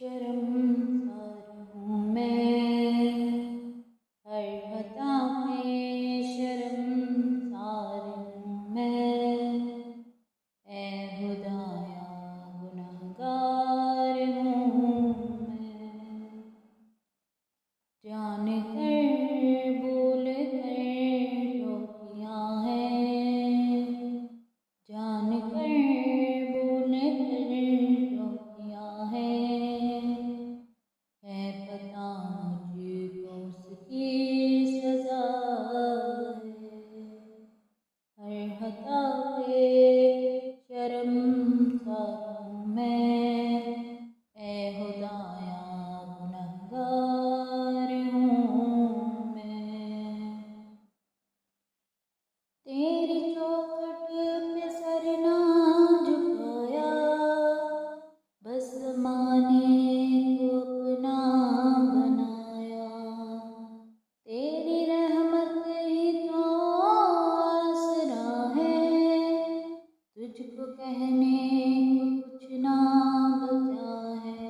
शर्मसार हूँ मैं, हर खता पे शर्मसार हूँ मैं। ए खुदाया गुनहगार हूँ मैं, जान कर भूल कर जो किया है, जान कर भूल कर जो किया है पता मुझको उसकी सजा है। हर खता पे शर्मसार हूँ मैं, ए खुदाया गुनहगार हूँ मैं। तेरी चौखट पे सर ना झुकाया, बस ज़माने को अपना बनाया। तेरी रहमत ही तो आसरा है, तुझको कहने को कुछ ना बचा है।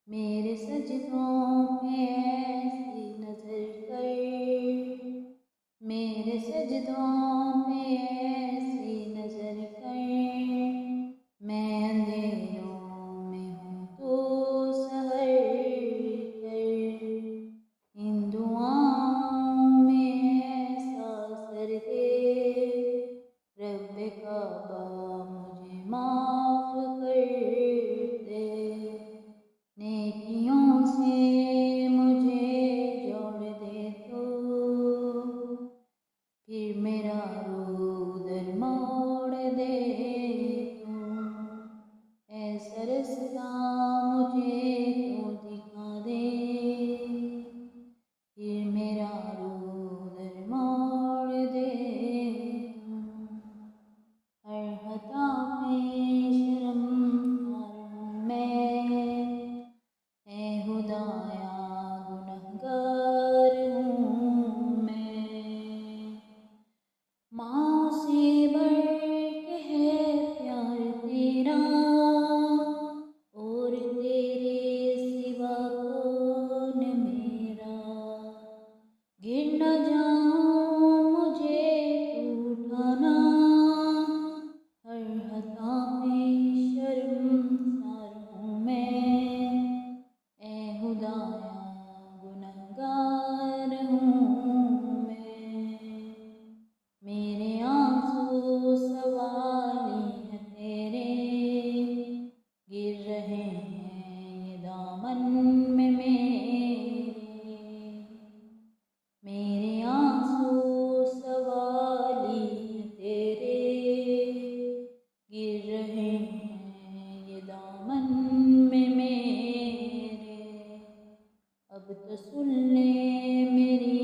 मेरे सजदों पे ऐसी नजर कर, मेरे सजदों पे ऐसी नजर कर, मैं अंधेरों में हूँ तो सहर कर। इन दुआओं में ऐसा असर दे, रब्बे काबा मुझे माफ कर दे। नेकियों से मुझे जोड़ दे तो फिर मेरा उधर मोड़ दे तू। ऐसा रास्ता मुझे तो दिखा दे, फिर मेरा उधर मोड़ दे तू। हर खता पे शर्मसार हूँ मैं, ए खुदाया गुनहगार हूँ मैं। माँ से बढ़ के है प्यार तेरा, और तेरे सिवा कौन मेरा। गिर न जाऊँ मुझे तू उठाना, हर खता पे शर्मसार हूँ मैं, ए खुदाया गुनहगार हूँ मैं। मेरे आंसू सवाली हैं तेरे, गिर रहे हैं ये दामन में मेरे। मेरे आंसू सवाली हैं तेरे, गिर रहे हैं ये दामन में मेरे। अब तो सुन ले मेरी